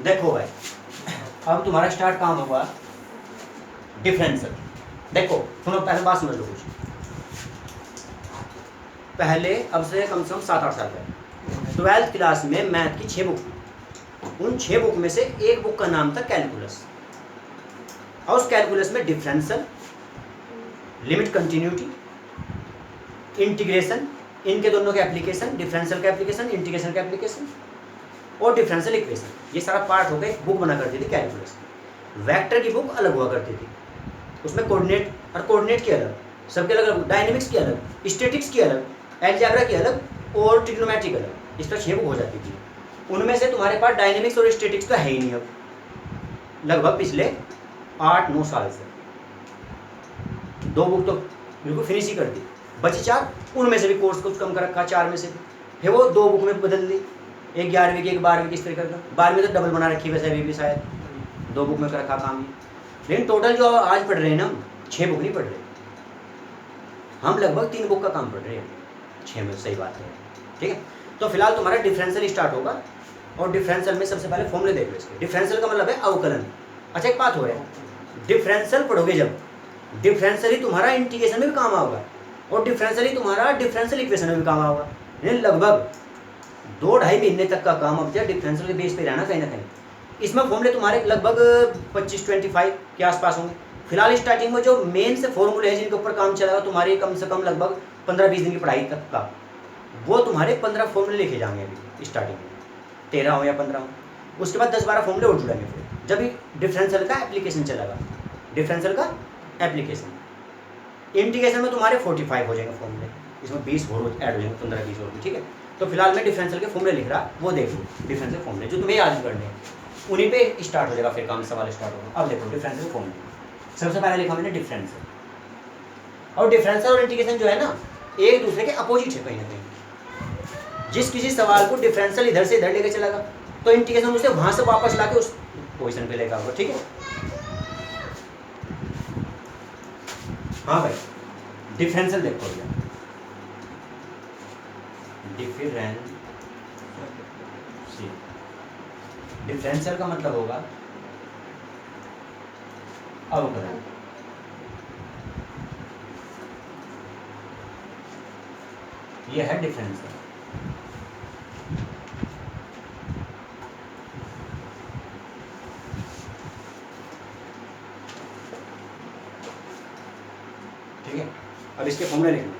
देखो भाई, अब तुम्हारा स्टार्ट काम होगा डिफरेंशियल। देखो सुनो, पहले बात समझ लो कुछ। पहले अब से कम 7-8 साल पहले 12th क्लास में मैथ की 6 बुक थी। उन 6 बुक में से एक बुक का नाम था कैलकुलस, और उस कैलकुलस में डिफरेंशियल, लिमिट कंटिन्यूटी, इंटीग्रेशन, इनके दोनों के एप्लीकेशन, डिफरेंशियल का एप्लीकेशन, इंटीग्रेशन का एप्लीकेशन और डिफरेंशियल इक्वेशन, ये सारा पार्ट हो गया। एक बुक बना करती थी कैलकुलस। वेक्टर की बुक अलग हुआ करती थी, उसमें कोऑर्डिनेट और कोऑर्डिनेट की अलग, सबके अलग अलग, डायनेमिक्स की अलग, स्टैटिक्स की अलग, अलजेब्रा की अलग और ट्रिग्नोमेट्री अलग। इस पर 6 बुक हो जाती थी। उनमें से तुम्हारे पास डायनेमिक्स और स्टैटिक्स तो है ही नहीं अब, लगभग पिछले 8-9 साल से। 2 बुक तो बिल्कुल फिनिश ही कर दी, बची 4। उनमें से भी कोर्स कुछ कम कर रखा 4 में से भी, फिर वो 2 बुक में बदल दी, एक 11वीं की एक 12वीं की, इस तरीके का। 12वीं तो डबल बना रखी वैसे अभी भी शायद, 2 बुक में कर रखा काम। लेकिन टोटल जो आज पढ़ रहे हैं ना, 6 बुक नहीं पढ़ रहे, हम लगभग 3 बुक का काम पढ़ रहे हैं 6 में। सही बात है, ठीक है। तो फिलहाल तुम्हारा डिफरेंशियल स्टार्ट होगा, और डिफरेंशियल में सबसे पहले फॉर्मूले देख लो इसके। डिफरेंशियल का मतलब है अवकलन। अच्छा एक बात हो रहा है, डिफरेंशियल पढ़ोगे जब, डिफरेंशियल ही तुम्हारा इंटीग्रेशन में भी काम आएगा, और डिफरेंशियल ही तुम्हारा डिफरेंशियल इक्वेशन में भी काम आएगा। यानी लगभग 2-2.5 महीने तक का काम अब डिफरेंशियल के बेस पे रहना कहीं ना कहीं। इसमें फॉर्मूले तुम्हारे लगभग 25-25 के आसपास होंगे। फिलहाल स्टार्टिंग में जो मेन से फॉर्मूले हैं जिनके ऊपर काम चलेगा तुम्हारी कम से कम लगभग 15-20 दिन की पढ़ाई तक का, वो तुम्हारे 15 फॉर्मूले लिखे जाएंगे अभी स्टार्टिंग में, 13 हो या 15 हो। उसके बाद 10-12 फॉर्मूले और जुड़ेंगे फिर जब भी डिफरेंशियल का एप्लीकेशन चलेगा। डिफरेंशियल का एप्लीकेशन, इंटीग्रेशन में तुम्हारे 45 हो जाएंगे फॉर्मूले, इसमें 20 और ऐड हो जाएंगे, 15-20 और भी, ठीक है। तो फिलहाल मैं डिफरेंशियल के फॉर्मूले लिख रहा, वो देख लो। डिफरेंशियल फॉर्मूले जो तुम्हें याद करने हैं, उन्हीं पे स्टार्ट हो जाएगा फिर काम, सवाल स्टार्ट होगा। अब देखो डिफरेंशियल फॉर्मूले, सबसे पहले लिखा मैंने डिफरेंशियल। और डिफरेंशियल और इंटीग्रेशन जो है ना, एक दूसरे के अपोजिट है कहीं ना कहीं। जिस किसी सवाल को डिफरेंशियल इधर से इधर लेके चलेगा, तो इंटीग्रेशन उसे वहां से वापस लाके उस पोजीशन पे लेकर आऊंगा, ठीक है। हाँ भाई, डिफरेंशियल देखो भैया, डिफरेंशियल का मतलब होगा अवकलन। ये है डिफरेंशियल। ठीक है, अब इसके फॉर्मूले लिखना।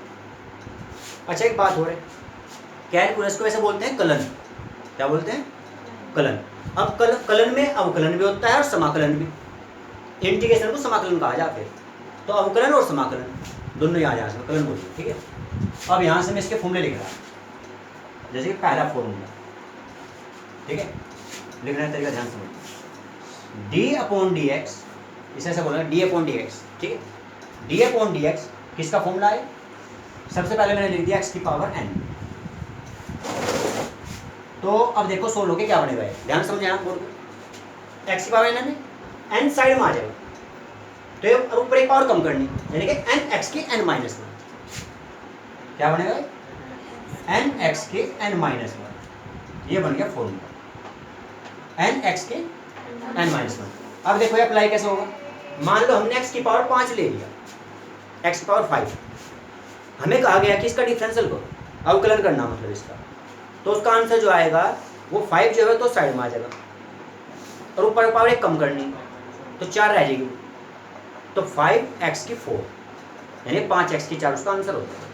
अच्छा एक बात हो रही है, कैलकुलस को ऐसे बोलते हैं कलन। क्या बोलते हैं? कलन। अब कलन में अवकलन भी होता है और समाकलन भी। इंटीग्रेशन को समाकलन कहा जाता है। तो अवकलन और समाकलन दोनों यहाँ जा सकते, कलन बोलिए, ठीक है। अब यहाँ से मैं इसके फॉर्मूले लिख रहा हूँ, जैसे कि पहला फॉर्मूला, ठीक है, लिखने का तरीका ध्यान समझिए। d/dx, इसे ऐसा बोलना d/dx, ठीक है। d/dx किसका फॉर्मूला है? सबसे पहले मैंने लिख दिया x की पावर n। तो अब देखो सोल्व होके क्या बनेगा, ध्यान समझे आप बोल, x की पावर n है, n साइड में आ जाएगा, तो ये ऊपर एक पावर कम करनी, यानी कि n x की n-1। क्या बनेगा? n x के n-1, ये बन गया फॉर्मूला, n x के n-1। अब देखो ये अप्लाई कैसे होगा। मान लो हमने x की पावर 5 ले लिया, x की पावर 5, हमें कहा गया कि इसका डिफरेंशियल को अवकलन करना, मतलब इसका, तो उसका आंसर जो आएगा वो 5 जो है तो साइड में आ जाएगा, और ऊपर पावर 1 कम करनी, तो 4 रह जाएगी। तो 5x की 4 यानी 5x की 4 उसका आंसर होता है।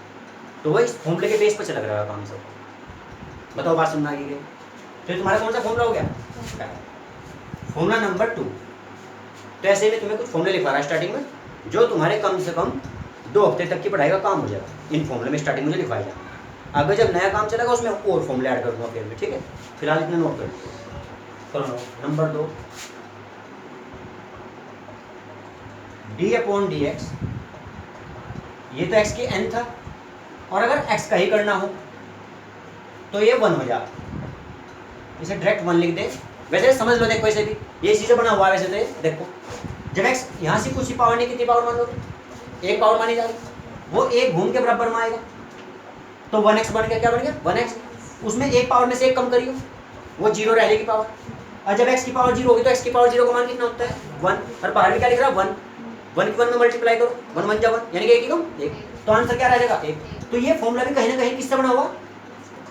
तो वह इस फॉर्मूले के बेस पर चला रहेगा काम सब। बताओ बात सुनना आगे। तो तुम्हारा कौन सा फॉर्मूला हो गया? Formula number 2। तो ऐसे में तुम्हें कुछ फॉर्मूले लिखा रहा है स्टार्टिंग में, जो तुम्हारे कम से कम 2 हफ्ते तक की पढ़ाई का काम हो जाएगा। इन फॉर्मूले में स्टार्टिंग में लिखवाया जाएगा, आगे जब नया काम चलेगा उसमें और फॉर्मूले ऐड कर दूंगा फिर में, ठीक है। फिलहाल इतना नोट कर लो। नंबर 2, d/dx, ये तो x की n था, और अगर x का ही करना हो तो ये 1 हो जाए, इसे डायरेक्ट 1 लिख दे। वैसे समझ लो, देखो ऐसे भी ये चीज़ें बना हुआ है वैसे तो। देखो जब x यहाँ से कुछ ही पावर नहीं, कितनी पावर मान लो, 1 पावर मानी जा रही, वो 1 घूम के बराबर में आएगा, तो 1x बन गया। क्या बन गया? 1x। उसमें 1 पावर में से 1 कम करियो, वो 0 रह जाएगी पावर, और जब x की पावर 0 होगी तो x की पावर 0 का मान कितना होता है 1, और बाहर में क्या लिख रहा है 1, 1 की 1 में मल्टीप्लाई करो, 1 1 जा 1 यानी कि 1 ही कम 1, तो आंसर क्या रह जाएगा 1। तो ये फॉर्मूला भी कहीं ना कहीं किससे बना हुआ,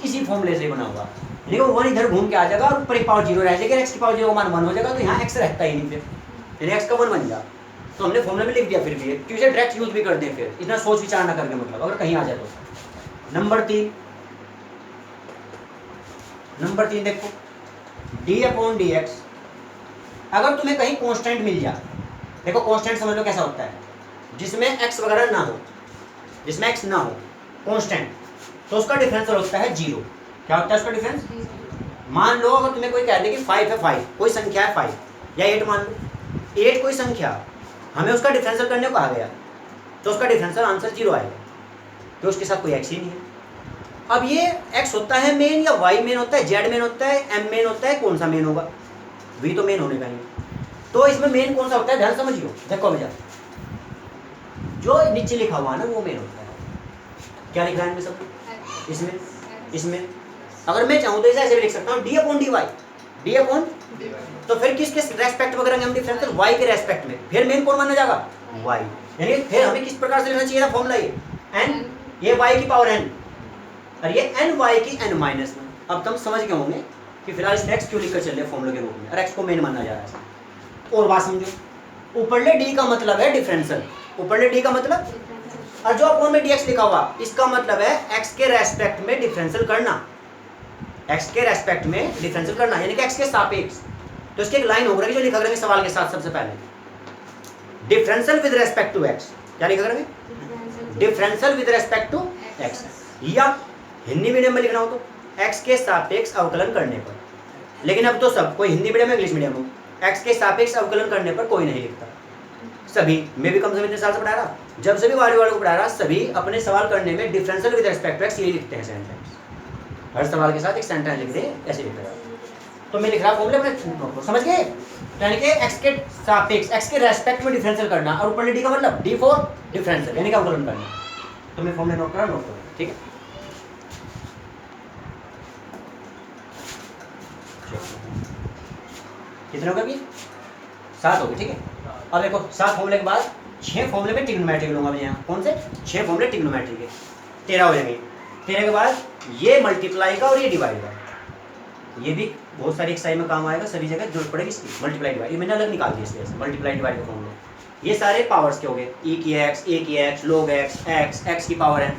इसी फॉर्मूले से बना हुआ, लेकिन 1 इधर घूम के आ जाएगा और ऊपर एक पावर 0 रह जाएगा, x की पावर 0 का मान 1 हो जाएगा, तो यहाँ x रहता ही नहीं फिर, यानी x का 1 बन जा। तो हमने फॉर्मूला में लिख दिया फिर भी, क्योंकि इसे डायरेक्ट यूज भी कर दें, फिर इतना सोच विचार ना करके, मतलब अगर कहीं आ जाए तो। नंबर 3 देखो, d/dx अगर तुम्हें कहीं कांस्टेंट मिल जाए, देखो कांस्टेंट समझ लो कैसा होता है, जिसमें x वगैरह ना हो, जिसमें x ना हो, कांस्टेंट, तो उसका डिफरेंशियल होता है 0। क्या होता है उसका डिफरेंस? मान लो अगर तुम्हें कोई कह दे कि 5 है, 5 कोई संख्या है 5 या 8 मान लो, 8 कोई संख्या, हमें उसका डिफरेंशियल करने को कहा गया, तो उसका डिफरेंशियल आंसर 0 आएगा, तो उसके साथ कोई x ही नहीं है। अब ये x होता है मेन या y मेन होता है, z मेन होता है, m मेन होता है, कौन सा मेन होगा? v तो मेन होने का ही। तो इसमें मेन कौन सा होता है, ध्यान समझियो, देखो भैया, जो नीचे लिखा हुआ है ना वो मेन होता है। क्या लिखा है इनमें सब? इसमें अगर मैं चाहूँ तो इसे ऐसे भी लिख सकता हूँ d/dy, तो फिर किसके रेस्पेक्ट में करेंगे हम डिफरेंशियल? y के रेस्पेक्ट में, फिर मेन कौन माना जाएगा? y, यानी फिर हमें किस प्रकार से लिखना चाहिए था फॉर्मूला? ये n, ये y की पावर n, और ये n y की n माइनस 1। अब तुम समझ गए होंगे कि फिलहाल इस x क्यों लिखकर चल रहे फॉर्मूला के रूप में, और x को मेन माना जा रहा है। और बात समझो, ऊपरले d का मतलब है डिफरेंशियल, ऊपरले d का मतलब, और जो अपॉन में dx लिखा हुआ इसका मतलब है x के रेस्पेक्ट में डिफरेंशियल करना, x के रेस्पेक्ट में डिफरेंशियल करना, यानी कि x के सापेक्ष। तो इसकी एक लाइन होगी जो लिखा करेंगे सवाल के साथ, सबसे पहले differential with respect to x, क्या लिखा करेंगे? Differential with respect to x, या हिंदी मीडियम में लिखना हो तो x के सापेक्ष अवकलन करने पर। लेकिन अब तो सब, कोई हिंदी मीडियम इंग्लिश मीडियम हो, x के सापेक्ष अवकलन करने पर कोई नहीं लिखता। सभी, मैं भी कम से कम इतने साल से पढ़ा रहा, जब सभी वाले को पढ़ा रहा, सभी अपने सवाल करने में differential with respect to x यही लिखते हैं सेंटेंस, हर सवाल के साथ एक सेंटेंस लिख दे, ऐसे लिख रहा। तो मैं लिख रहा फॉर्मूले अपने, समझ गए? यानी कि x के सापेक्ष, x के रेस्पेक्ट में डिफरेंशियल करना, और ऊपर d का मतलब d फॉर डिफरेंशियल, यानी कि अवकलन करना। तो मैं फॉर्मूले नोट करो, ठीक है? कितने हो गए अभी? 7 हो गए, ठीक है। अब देखो 7 फॉर्मूले के बाद 6 फॉर्मूले में ट्रिग्नोमेट्री लूंगा मैं यहाँ, कौन से 6 फॉर्मूले ट्रिग्नोमेट्री के, 13 हो जाएंगे। 13 के बाद ये मल्टीप्लाई का और ये डिवाइड का, ये भी बहुत सारी एक्सरसाइज में काम आएगा, सभी जगह जरूरत पड़ेगी इसकी, मल्टीप्लाई डिवाइड, ये मैंने अलग निकाल दिया इसलिए, मल्टीप्लाई डिवाइड के फॉर्मूले। ये सारे पावर्स के हो गए, e की x, log x, x की पावर n,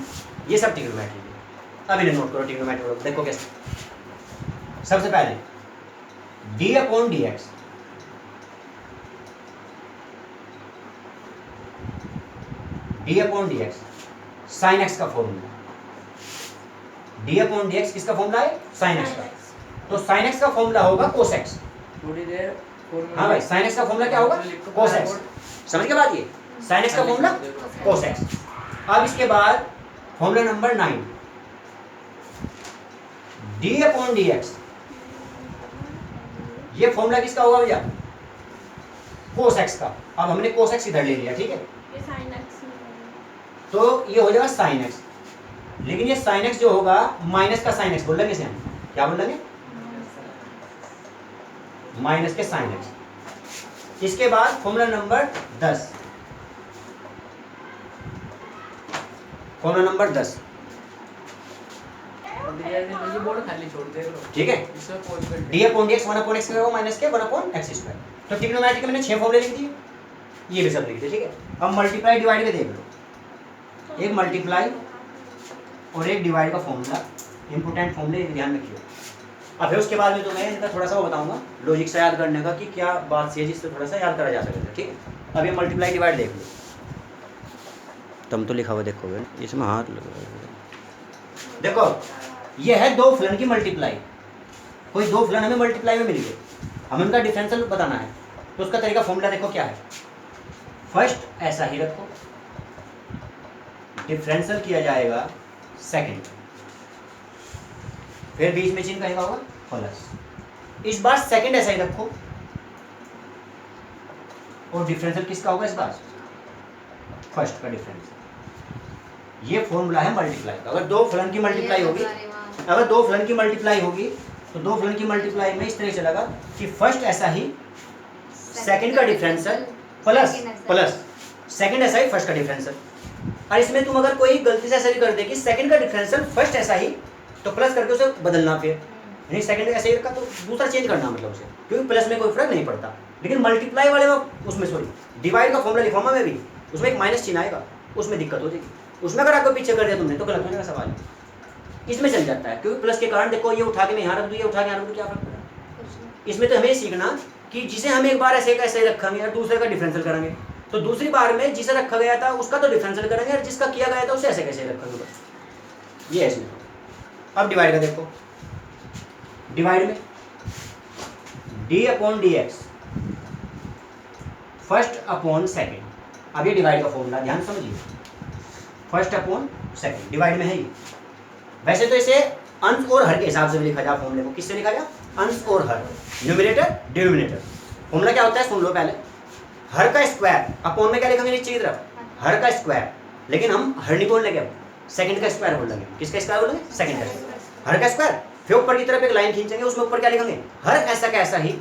ये सब ट्रिग्नोमेट्री के। अब इन्हें नोट करो, ट्रिग्नोमेट्री देखो कैसे। सबसे पहले d/dx, d/dx sin x का फॉर्मूला, d/dx किसका फॉर्मूला है? sin x का। तो sin x का फॉर्मूला होगा cos x। थोड़ी देर, हाँ भाई, sin x का फॉर्मूला क्या होगा? cos x। समझ के बात? ये sin x का फॉर्मूला cos x। अब इसके बाद फॉर्मूला नंबर 9, d/dx, ये फॉर्मूला किसका होगा भैया? cos x का। अब हमने cos x इधर ले लिया, ठीक है, तो ये हो जाएगा sin x, लेकिन ये sin x जो होगा माइनस का sin x बोल लेंगे इसे हम, क्या बोल लेंगे? माइनस के sin x। इसके बाद फॉर्मूला नंबर 10, फॉर्मूला नंबर 10, ये बोर्ड खाली छोड़ दे, ठीक है, d/dx 1/x का माइनस के 1/x²। तो ट्रिग्नोमेट्री के मैंने 6 फॉर्मूले लिख दिए, ये भी सब लिख दिए, ठीक है। अब मल्टीप्लाई डिवाइड में देख लो, एक मल्टीप्लाई और एक डिवाइड का फॉर्मूला, इंपोर्टेंट फॉर्मूले ध्यान रखिए। अब फिर उसके बाद में तो मैं इनका थोड़ा सा वो बताऊंगा लॉजिक से याद करने का, कि क्या बात से जिससे थोड़ा सा याद करा जा सके, ठीक है। अब ये मल्टीप्लाई डिवाइड देख लो, तुम तो लिखा हुआ देखोगे, इसमें हाथ लगा, देखो ये है 2 फलन की मल्टीप्लाई, कोई 2 फलन हमें मल्टीप्लाई में मिल गए, हमें उनका डिफरेंशियल बताना है, तो उसका तरीका फॉर्मूला देखो क्या है। फर्स्ट ऐसा ही रखो, डिफरेंशियल किया जाएगा सेकंड, फिर बीच में चिन्ह कहेगा होगा प्लस, इस बार सेकंड ऐसा ही रखो, और डिफरेंशियल किसका होगा इस बार? फर्स्ट का डिफरेंशियल। ये फॉर्मूला है मल्टीप्लाई का। अगर 2 फलन की मल्टीप्लाई होगी, अगर 2 फलन की मल्टीप्लाई होगी तो दो फलन की मल्टीप्लाई में इस तरह चलेगा कि फर्स्ट ऐसा ही सेकंड का डिफरेंशियल प्लस सेकंड ऐसा ही फर्स्ट का डिफरेंशियल। और इसमें तुम अगर कोई गलती से ऐसा भी कर दे कि सेकंड का डिफरेंशियल फर्स्ट ऐसा ही तो प्लस करके उसे बदलना, फिर नहीं सेकंड ऐसे ही रखा तो दूसरा चेंज करना, मतलब उसे, क्योंकि प्लस में कोई फर्क नहीं पड़ता। लेकिन मल्टीप्लाई वाले में उसमें सॉरी डिवाइड का फॉर्मूला लिखवाऊंगा मैं भी, उसमें एक माइनस चिन्ह आएगा, उसमें दिक्कत हो जाएगी। उसमें अगर आपको पीछे कर दिया तुमने तो गलत होने का सवाल है। इसमें चल जाता है क्योंकि प्लस के कारण देखो ये उठा के मैं यहाँ रख दूँ, ये उठा के यहाँ रख दूँ, क्या फर्क पड़ा। इसमें तो हमें सीखना कि जिसे हम एक बार ऐसे कैसे रखेंगे और दूसरे का डिफरेंशियल करेंगे, तो दूसरी बार में जिसे रखा गया था उसका तो डिफरेंशियल करेंगे और जिसका किया गया था उसे ऐसे कैसे रखेंगे, बस ये है इसमें। अब डिवाइड का देखो, डिवाइड में D upon D x first upon second. अब ये डिवाइड का फॉर्मूला ध्यान समझिए, फर्स्ट अपॉन सेकेंड डिवाइड में है ये। वैसे तो इसे अंश और हर के हिसाब से भी लिखा जाए फॉर्मूले को, किससे लिखा जाए, अंश और हर, न्यूमरेटर डिनोमिनेटर। फॉर्मूला क्या होता है सुन लो पहले, हर का स्क्वायर अपॉन में क्या लिखेंगे नीचे की तरफ, हर का स्क्वायर, लेकिन हम हर नहीं बोलने के, सेकंड का स्क्वायर बोलेंगे। किसका स्क्वायर बोलेंगे, सेकंड का स्क्वायर, हर का स्क्वायर। फिर ऊपर की तरफ एक लाइन खींचेंगे, उसमें ऊपर क्या लिखेंगे, हर ऐसा का ऐसा ही,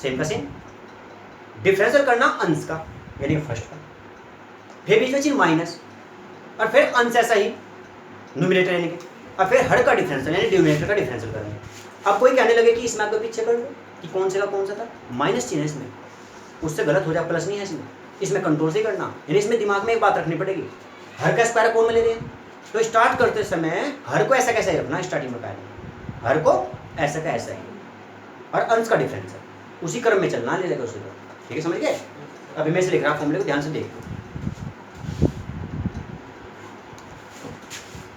सेम का सेम। डिफरेंशियल करना अंश का यानी फर्स्ट का, फिर बीच में चिन्ह माइनस, और फिर अंश ऐसा ही न्यूमरेटर यानी कि, और फिर हर का डिफरेंशियल यानी डिनोमिनेटर का डिफरेंशियल करेंगे। अब कोई कहने लगे कि इसमें आपको पीछे कर लो कि कौन से का कौन सा था, माइनस चिन्ह है इसमें, उससे गलत हो जाए, प्लस नहीं है इसमें कंट्रोल से करना। यानी इसमें दिमाग में एक बात रखनी पड़ेगी, हर का स्क्वायर कौन में ले रहे हैं, तो स्टार्ट करते समय हर को ऐसा कैसा ही रखना, स्टार्टिंग में पहले हर को ऐसा का ऐसा ही, और अंश का डिफरेंशियल उसी क्रम में चलना, ले लेगा उसी को। ठीक है, समझ गए। अभी मैं इसे लिख रहा हूँ फॉर्मूले को, ध्यान से देखो।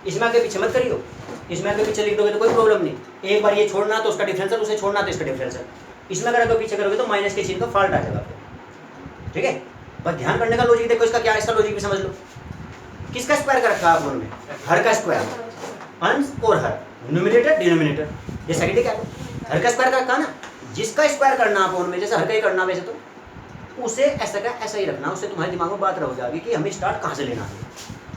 इसमें आगे पीछे मत करियो, इसमें आगे पीछे लिख दोगे तो कोई प्रॉब्लम नहीं, एक बार ये छोड़ना तो उसका डिफरेंशियल, उसे छोड़ना तो इसका डिफरेंशियल। इसमें अगर आगे पीछे करोगे तो माइनस के चिन्ह का फॉल्ट आ जाएगा। ठीक है, बस ध्यान करने का लॉजिक देखो, इसका क्या, इसका लॉजिक भी समझ लो। किसका स्क्वायर कर रखा है आप में, हर का स्क्वायर, अंश और हर, न्यूमरेटर डिनोमिनेटर, ये सेकंड क्या है, हर का स्क्वायर कर रखा ना, जिसका स्क्वायर करना आप में, जैसे हर का ही करना वैसे तो उसे ऐसा का ऐसा ही रखना, उससे तुम्हारे दिमाग में बात रह जाएगी कि हमें स्टार्ट कहाँ से लेना है।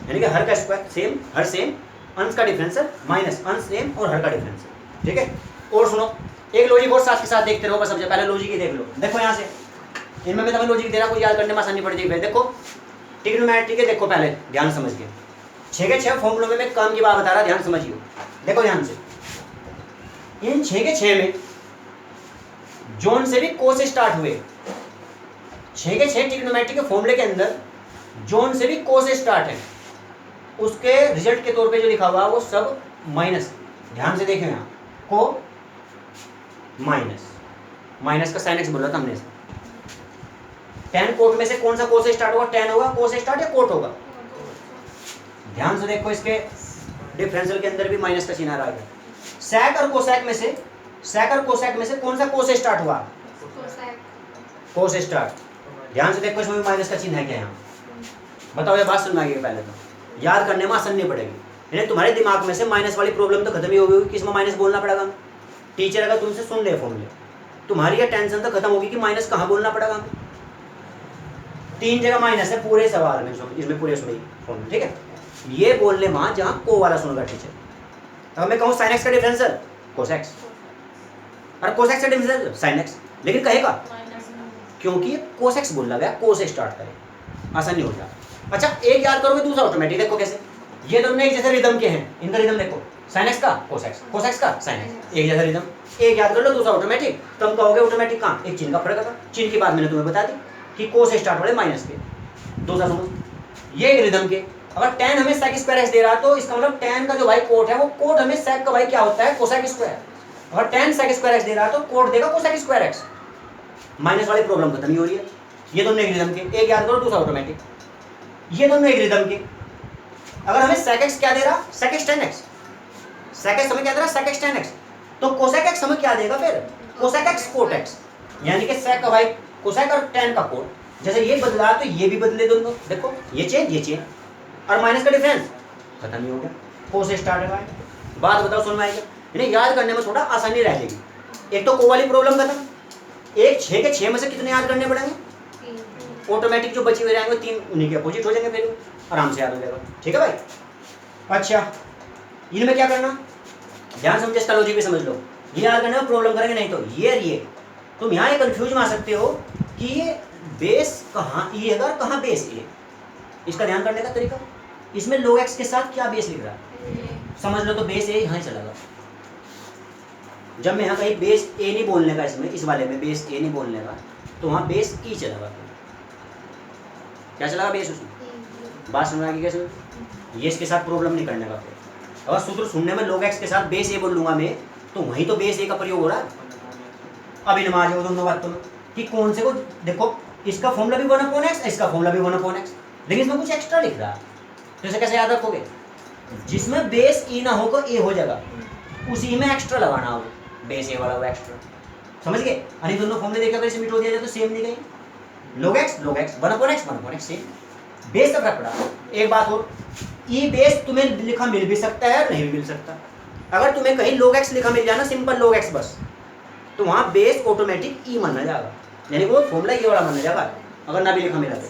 यानी कि हर का स्क्वायर सेम, हर सेम, अंश का डिफरेंशियल माइनस अंश सेम और हर का डिफरेंशियल। ठीक है, और सुनो एक लॉजिक और साथ के साथ देखते रहो, बस सबसे पहले लॉजिक ही देख लो। देखो यहाँ से इनमें मैं तुम्हें लॉजिक दे रहा हूँ, याद करने में आसानी पड़ जाएगी। देखो ट्रिग्नोमेट्री के देखो पहले ध्यान समझ के, 6 के 6 फॉर्मूलों में मैं काम की बात बता रहा, ध्यान समझिए। देखो ध्यान से, इन 6 के 6 में जोन से भी को से स्टार्ट हुए, 6 के 6 ट्रिग्नोमेट्री के फॉर्मूले के अंदर जोन से भी को से स्टार्ट है, उसके रिजल्ट के तौर पे जो लिखा हुआ है वो सब माइनस। ध्यान से देखो यहाँ, को माइनस, माइनस का साइन एक्स बोला था हमने। टेन कोट में से कौन सा को से स्टार्ट होगा, टेन होगा, को से स्टार्ट या कोट होगा। ध्यान से देखो, इसके डिफरेंशियल के अंदर भी माइनस का चिन्ह आ रहा है। सैक और कोसैक में से, सैक और कोसैक में से कौन सा को से स्टार्ट हुआ, को से स्टार्ट। ध्यान से देखो, इसमें भी माइनस का चिन्ह है क्या यहाँ, बताओ ये बात सुनना है। पहले तो याद करने में आसानी पड़ेगी, यानी तुम्हारे दिमाग में से माइनस वाली प्रॉब्लम तो खत्म ही होगी कि इसमें माइनस बोलना पड़ेगा। टीचर अगर तुमसे सुन ले फॉर्मूले, तुम्हारी ये टेंशन तो खत्म होगी कि माइनस कहाँ बोलना पड़ेगा। 3 जगह माइनस है पूरे सवाल में, इसमें पूरे उसमें फॉर्मूले। ठीक है, ये बोलने वहाँ जहाँ को वाला सुनगा टीचर। अब मैं कहूँ साइन एक्स का डिफरेंशियल कोस एक्स, और कोस एक्स का डिफरेंशियल साइन एक्स, लेकिन कहेगा क्योंकि कोस एक्स बोला गया, को से स्टार्ट करे, आसानी हो जाए। अच्छा एक याद करोगे, दूसरा ऑटोमेटिक देखो कैसे, ये दोनों एक जैसे रिदम के हैं, इनका रिदम देखो, साइन एक्स का कोस एक्स का साइन एक्स, एक जैसा रिदम। एक याद कर लो, दूसरा ऑटोमेटिक। तुम कहोगे ऑटोमेटिक कहाँ, एक चिन्ह का फर्क था, चिन्ह की बात मैंने तुम्हें बता दी कि को से स्टार्ट वाले माइनस के। दूसरा सुनो, ये एक रिदम के, अगर टेन हमें सेक स्क्वायर एक्स दे रहा तो इसका मतलब टेन का जो भाई कोट है वो कोट हमें सेक का भाई क्या होता है, कोसेक स्क्वायर। अगर टेन सेक स्क्वायर एक्स दे रहा तो कोट देगा कोसेक स्क्वायर एक्स। माइनस वाली प्रॉब्लम खत्म ही हो रही है। ये दोनों एक रिदम के, एक याद करो, दूसरा ऑटोमेटिक। ये दोनों एक रिदम के, अगर हमें सेक एक्स क्या दे रहा, sec x tan x, sec x हमें क्या दे रहा, सेक एक्स टेन एक्स, तो कोसेक एक्स हमें क्या देगा फिर, कोसेक एक्स कोट एक्स। यानी कि सेक का भाई कोसेक और टेन का कोट, जैसे ये बदला तो ये भी बदले दोनों। देखो ये चेंज, ये चेंज, और माइनस का डिफरेंस खत्म ही हो गया, को से स्टार्ट है। बात बताओ समझ में आएगा, यानी याद करने में थोड़ा आसानी रहेगी। एक तो को वाली प्रॉब्लम खत्म, एक 6 के 6 में से कितने याद करने पड़ेंगे, ऑटोमेटिक जो बचे हुए जाएंगे 3 उन्हीं के अपोजिट हो जाएंगे, फिर आराम से याद हो जाएगा। ठीक है भाई। अच्छा इनमें क्या करना, ध्यान समझे, इसका लॉजिक भी समझ लो। ये याद करना, प्रॉब्लम करेंगे नहीं तो ये तुम यहाँ ये कंफ्यूज में आ सकते हो कि ये बेस कहाँ ई है और कहाँ बेस ए। इसका ध्यान करने का तरीका, इसमें log x के साथ क्या बेस लिख रहा है, समझ लो तो बेस ए यहाँ ही चलेगा। जब मैं यहाँ कहीं बेस ए नहीं बोलने का, इसमें इस वाले में बेस ए नहीं बोलने का, तो वहाँ बेस ई चलेगा। क्या चलेगा बेस उसमें, बात समझ आ गई कैसे? ये इसके साथ प्रॉब्लम नहीं करने का। फिर अगर सूत्र सुनने में log x के साथ बेस ए बोल लूँगा मैं, तो वहीं तो बेस ए का प्रयोग हो रहा है। अभी नमाज हो दोनों बातों में कि कौन से को देखो, इसका फॉर्मूला भी 1/x, इसका फॉर्मूला भी 1/x, लेकिन इसमें कुछ एक्स्ट्रा लिख रहा है। तो इसे कैसे याद रखोगे? जिसमें बेस ई ना हो तो ए हो जाएगा, उसी में एक्स्ट्रा लगाना हो, बेस ए वाला वो एक्स्ट्रा। समझ गए? अरे दोनों फॉर्मूले देखा इसे मिट हो दिया जाए तो सेम नहीं गई। log x 1/x same, base का फर्क पड़ा। एक बात और, ई बेस तुम्हें लिखा मिल भी सकता है, नहीं भी मिल सकता। अगर तुम्हें कहीं log x लिखा मिल जाए ना, सिंपल log x बस, तो वहाँ बेस ऑटोमेटिक ई माना जाएगा, यानी वो फॉर्मूला ये वाला माना जाएगा, अगर ना भी लिखा मिला तो।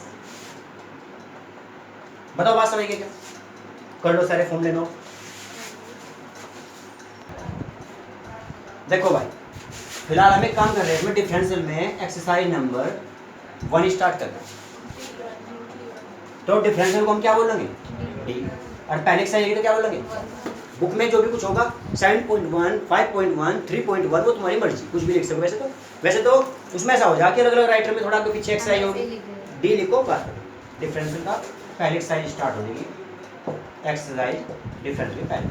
बताओ बात समझ गए क्या? कर लो सारे फॉर्मूले नोट। देखो भाई, फिलहाल हमें काम कर रहे हैं इसमें डिफरेंशियल में एक्सरसाइज नंबर 1 स्टार्ट कर रहे हैं। तो डिफरेंशियल को हम क्या बोलेंगे? डी। और पहले एक्सरसाइज तो क्या बोलेंगे? बुक में जो भी कुछ होगा 7.1, 5.1, 3.1 वो तुम्हारी मर्जी, कुछ भी लिख सको। वैसे तो उसमें ऐसा हो जाए कि अलग अलग राइटर में थोड़ा आगे पीछे एक्सरसाइज होगी, डी लिखो बात करो। डिफरेंशियल का पहली एक्सरसाइज स्टार्ट हो जाएगी, एक्सरसाइज डिफरेंशियल पहले।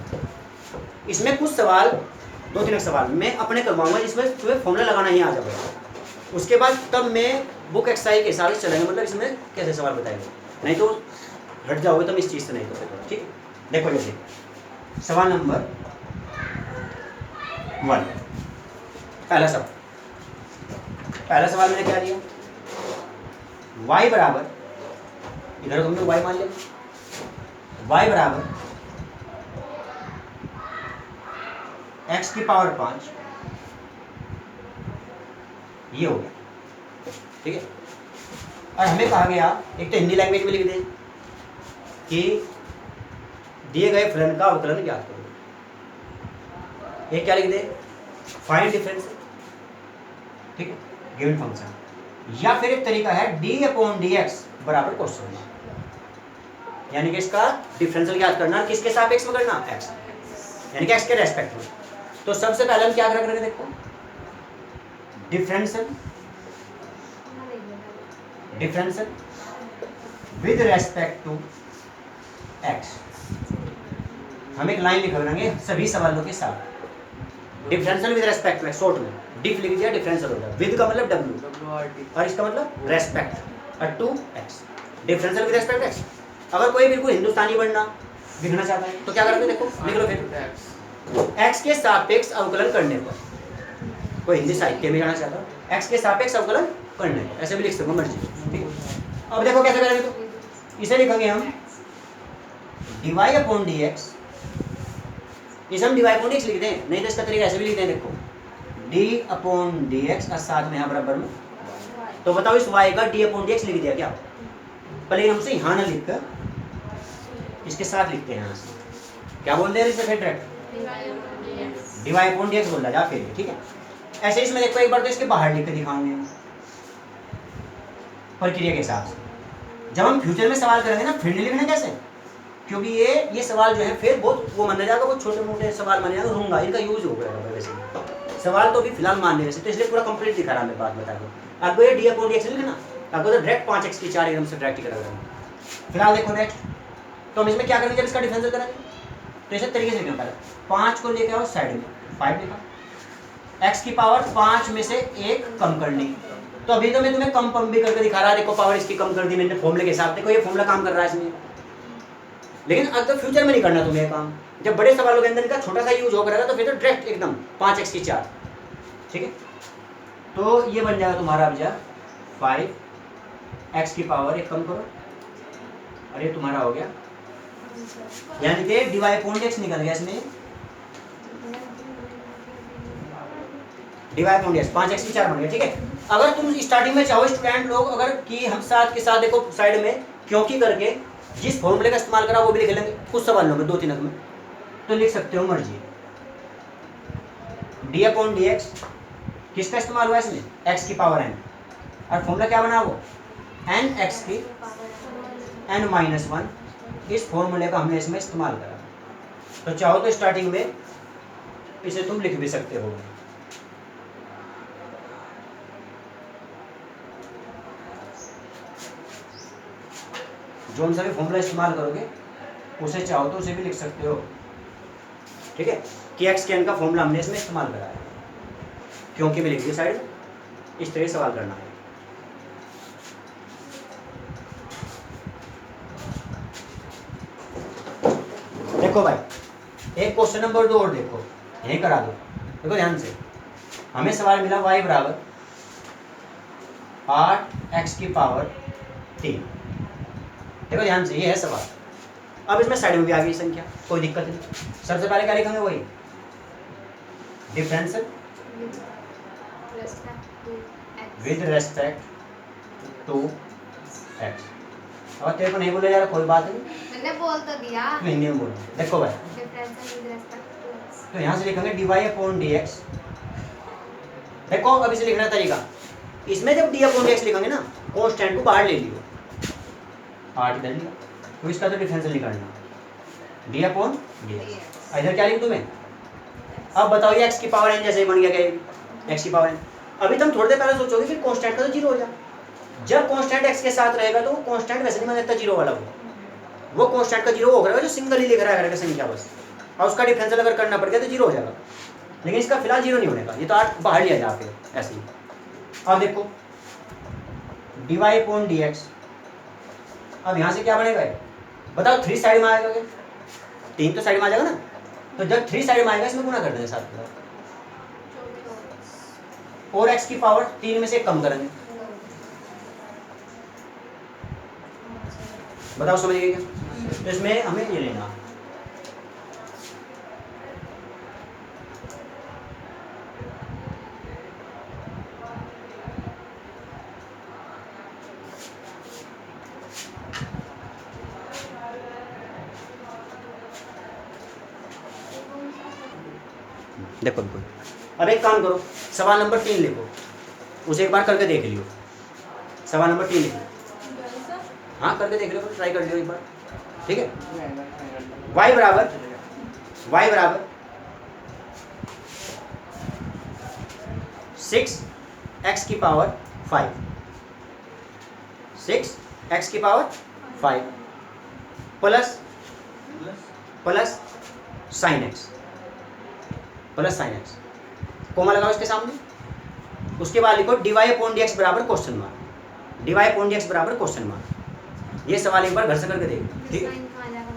इसमें कुछ सवाल, 2-3 सवाल मैं अपने करवाऊंगा जिसमें तुम्हें फॉर्मूला लगाना ही आ जाएगा। उसके बाद तब मैं बुक एक्सरसाइज के हिसाब से चलेंगे, मतलब इसमें कैसे सवाल बताएंगे, नहीं तो हट जाओगे तुम इस चीज़ से, नहीं तो फिर ठीक। देखो जैसे सवाल नंबर 1, पहला सवाल मैंने क्या लिया, y बराबर, इधर तुमने y मान लिया, y बराबर x की पावर 5, ये हो गया, ठीक है। और हमें कहा गया, एक तो हिंदी लैंग्वेज में लिख दे कि दिए गए फलन का अवकलन ज्ञात करो। एक क्या लिख दे, फाइंड डिफरेंस, ठीक है, गिवन फंक्शन। या फिर एक तरीका है d/dx बराबर क्वेश्चन, यानी कि इसका डिफरेंशियल ज्ञात करना, किसके सापेक्ष में करना, x, यानी कि x के रेस्पेक्ट में। तो सबसे पहले हम क्या कर रहे हैं, देखो differential with respect to x। हम एक लाइन लिख रहे हैं सभी सवालों के साथ, differential with respect to x, short में डिफ लिख दिया, डिफरेंशियल हो गया। विद का मतलब w और इसका मतलब रेस्पेक्ट, और to x, differential with respect x। अगर कोई बिल्कुल हिंदुस्तानी बनना लिखना चाहता है तो क्या करोगे, देखो लिख लो फिर x के सापेक्ष अवकलन करने पर, कोई हिंदी साहित्य में जाना चाहता है x के सापेक्ष अवकलन करने पर, ऐसे भी लिख सको मर्जी, ठीक है। अब देखो कैसे करेंगे, तो इसे लिखेंगे हम dy/dx, इसे हम dy/dx लिख दें, नहीं तो इसका तरीका ऐसे भी लिखते हैं, देखो d/dx और साथ में यहाँ बराबर में। तो बताओ इस y का d/dx लिख दिया क्या, पहले हमसे यहाँ ना लिख कर इसके साथ लिखते हैं, यहाँ से क्या बोल रहे हैं, इसे फिर डायरेक्ट dy/dx बोल रहा जा फिर, ठीक है। ऐसे इसमें देखो एक बार तो इसके बाहर लिख कर दिखाऊंगे प्रक्रिया के हिसाब से। जब हम फ्यूचर में सवाल करेंगे ना, फिर नहीं लिखना कैसे, क्योंकि ये सवाल जो है फिर बहुत वो माना जाएगा, बहुत छोटे मोटे सवाल माने जाएगा, रूंगा इनका यूज हो गया वैसे सवाल तो अभी फिलहाल मानने वैसे, तो इसलिए पूरा कंप्लीट दिखा रहा मैं बात बता दो। आपको ये d/dx लिखना, आपको तो डायरेक्ट 5x की 4 एकदम से डायरेक्ट करा देंगे। फिलहाल देखो नेक्स्ट, तो हम इसमें क्या करेंगे, जब इसका डिफरेंशियल करेंगे तो इसे तरीके से लिखना, पहले 5 को लेके आओ साइड में, 5 लिखा, x की पावर 5 में से 1 कम करनी। तो अभी तो मैं तुम्हें कम भी करके दिखा रहा, देखो पावर इसकी कम कर दी मैंने फॉर्मूले के हिसाब, देखो ये फॉर्मूला काम कर रहा है इसमें। लेकिन अब तो फ्यूचर में नहीं करना तुम्हें काम, जब बड़े सवालों के अंदर इनका छोटा सा यूज हो करेगा तो फिर तो डायरेक्ट एकदम 5x की 4, ठीक है। तो ये बन जाएगा तुम्हारा अब जा 5x की पावर 1 कम करो, और ये तुम्हारा हो गया, यानी कि dy/dx निकल गया इसमें, dy/dx 5x की 4 बन गया, ठीक है। अगर तुम स्टार्टिंग में चाहो स्टूडेंट लोग, अगर कि हम साथ के साथ देखो साइड में क्योंकि करके जिस फॉर्मूले का इस्तेमाल करा वो भी लिख लेंगे कुछ सवालों में, 2-3 में तो लिख सकते हो मर्जी, डी अपॉन डी एक्स किसका इस्तेमाल हुआ इसमें, एक्स की पावर एन, और फॉर्मूला क्या बना वो एन एक्स की एन माइनस वन, इस फॉर्मूले का हमने इसमें इस्तेमाल करा। तो चाहो तो स्टार्टिंग में इसे तुम लिख भी सकते हो, जोन सा भी फॉर्मूला इस्तेमाल करोगे उसे चाहो तो उसे भी लिख सकते हो, ठीक है। कि एक्स के एन का फॉर्मूला हमने इसमें इस्तेमाल करा है, क्योंकि भी लिख दी साइड, इस तरह सवाल करना है। देखो भाई एक क्वेश्चन नंबर 2 और देखो, यही करा दो। देखो ध्यान से, हमें सवाल मिला y बराबर 8x की पावर 3। देखो ध्यान से, ये है सवाल। अब इसमें साइड में भी आ गई संख्या, कोई दिक्कत नहीं। सबसे पहले क्या लिखेंगे, वही differential with respect to x. और तेरे को नहीं बोले यार, कोई बात नहीं, मैंने बोल तो दिया। नहीं नहीं बोल। देखो भाई differential with respect to x. तो यहाँ से लिखेंगे dy अपॉन dx। देखो अब इसे लिखने का तरीका, इसमें जब dy अपॉन dx लिखेंगे ना, कांस्टेंट को बाहर ले लियो, 8 इधर लिया, तो इसका तो डिफरेंशियल निकालना dy अपॉन dx। इधर क्या लिख दूं मैं, अब बताओ ये x की पावर n जैसे ही बन गया क्या, x की पावर n। अभी तुम थोड़ी देर पहले सोचोगे कि कांस्टेंट का तो 0 हो जाए, जब कांस्टेंट x के साथ रहेगा तो वो कांस्टेंट वैसे नहीं बन जाता 0 वाला, वो कांस्टेंट का 0 हो गया जो सिंगल ही लिख रहा है संख्या बस, और उसका डिफरेंशियल अगर करना पड़ गया तो 0 हो जाएगा। लेकिन इसका फिलहाल 0 नहीं होने का, ये तो 8 बाहर लिया जा फिर ऐसे ही। अब देखो dy अपॉन dx, अब यहाँ से क्या बनेगा, बताओ 3 साइड में आएगा क्या, 3 तो साइड में आ जाएगा ना, तो जब 3 साइड में आएगा इसमें गुना कर देंगे साथ में, और x की पावर 3 में से कम करेंगे। बताओ समझ गए क्या। तो इसमें हमें ये लेना, देखो देखो अब एक काम करो, सवाल नंबर 3 लिखो, उसे एक बार करके देख लियो। सवाल नंबर 3 लिखो, हाँ करके देख लो, ट्राई कर लियो एक बार, ठीक है। y बराबर 6x की पावर 5, 6x की power 5 plus sine x, comma लगाओ इसके सामने, उसके बाद लिखो dy अपॉन dx बराबर question mark, dy upon dx बराबर क्वेश्चन मार्क। ये सवाल एक बार घर से करके देखो, ठीक है। साइन कहाँ जाएगा?